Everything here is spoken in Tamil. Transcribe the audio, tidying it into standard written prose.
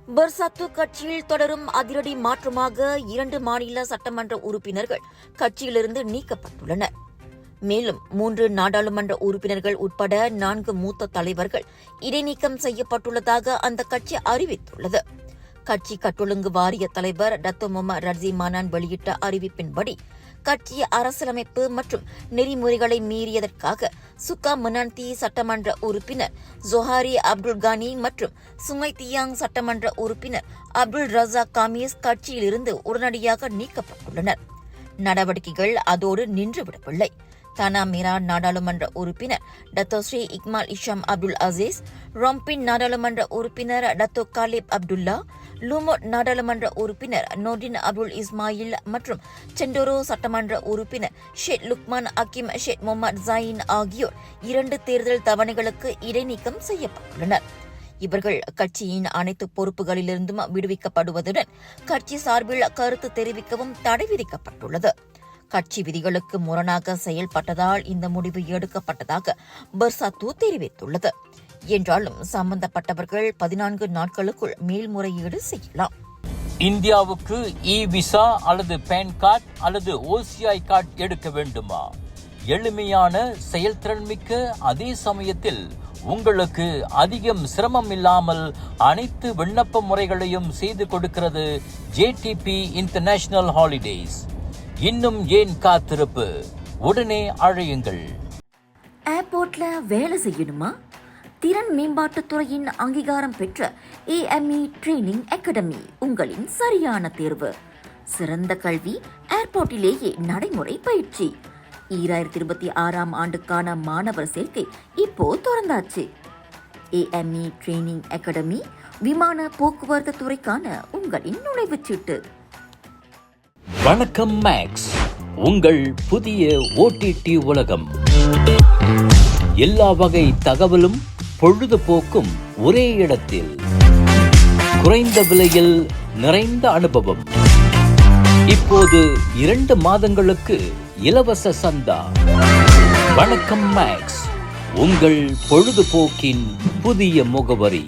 பர்சாத்து கட்சியில் தொடரும் அதிரடி மாற்றமாக 2 மாநில சட்டமன்ற உறுப்பினர்கள் கட்சியிலிருந்து நீக்கப்பட்டுள்ளனர். மேலும் 3 நாடாளுமன்ற உறுப்பினர்கள் உட்பட 4 மூத்த தலைவர்கள் இடைநீக்கம் செய்யப்பட்டுள்ளதாக அந்த கட்சி அறிவித்துள்ளது. கட்சி கட்டொழுங்கு வாரிய தலைவர் டத்தோ முகமது ரட்சி மானான் வெளியிட்ட அறிவிப்பின்படி கட்சி அரசியலமைப்பு மற்றும் நெறிமுறைகளை மீறியதற்காக சுக்கா மனாந்தி சட்டமன்ற உறுப்பினர் ஜொஹாரி அப்துல் கானி மற்றும் சுங்கை தியாங் சட்டமன்ற உறுப்பினர் அப்துல் ரசாக் காமீஸ் கட்சியிலிருந்து உடனடியாக நீக்கப்பட்டுள்ளனர். நடவடிக்கைகள் அதோடு நின்றுவிடவில்லை. தானா மீரா நாடாளுமன்ற உறுப்பினர் டத்தோ ஸ்ரீ இக்மால் இஷாம் அப்துல் அசீஸ், ரொம்பின் நாடாளுமன்ற உறுப்பினர் டத்தோ காலிப் அப்துல்லா, லூமோட் நாடாளுமன்ற உறுப்பினர் நோடின் அப்துல் இஸ்மாயில் மற்றும் செண்டோரோ சட்டமன்ற உறுப்பினர் shade Luqman அகிம் shade Mohammed join ஆகியோர் 2 தேர்தல் தவணைகளுக்கு இடைநீக்கம் செய்யப்பட்டுள்ளனர். இவர்கள் கட்சியின் அனைத்து பொறுப்புகளிலிருந்தும் விடுவிக்கப்படுவதுடன் கட்சி சார்பில் கருத்து தெரிவிக்கவும் தடை விதிக்கப்பட்டுள்ளது. கட்சி விதிகளுக்கு முரணாக செயல்பட்டதால் இந்த முடிவு எடுக்கப்பட்டதாக பர்சாத்து தெரிவித்துள்ளது. என்றாலும் சம்பந்தப்பட்டவர்கள் 14 நாட்களுக்குள் மேல்முறையீடு செய்யலாம். இந்தியாவுக்கு விசா அல்லது பேன் கார்டு அல்லது OCI கார்டு எடுக்க வேண்டுமா? எளிமையான, செயல்திறன் மிக்க, அதே சமயத்தில் உங்களுக்கு அதிகம் சிரமம் இல்லாமல் அனைத்து விண்ணப்ப முறைகளையும் செய்து கொடுக்கிறது JTP இன்டர்நேஷனல் ஹாலிடேஸ். இன்னும் ஏன் காத்திருப்பு? உடனே அழையுங்கள். ஏர்போர்ட்ல வேலை செய்யணுமா? திறன் மேம்பாட்டுத் துறையின் அங்கீகாரம் பெற்ற AME ட்ரெய்னிங் அகாடமி உங்களின் சரியான தேர்வு. சிறந்த கல்வி, ஏர்போர்ட்டிலேயே நடைமுறை பயிற்சி. 2026 ஆண்டுக்கான மாணவர் சேர்க்கை இப்போ திறந்தாச்சு. AME ட்ரெய்னிங் அகாடமி விமான போக்குவரத்து துறைக்கான உங்களின் நுழைவுச்சீட்டு. வணக்கம் மேக்ஸ், உங்கள் புதிய OTT உலகம். எல்லா வகை தகவலும் பொழுதுபோக்கும் ஒரே இடத்தில். குறைந்த விலையில் நிறைந்த அனுபவம். இப்போது 2 மாதங்களுக்கு இலவச சந்தா. வணக்கம் மேக்ஸ், உங்கள் பொழுதுபோக்கின் புதிய முகவரி.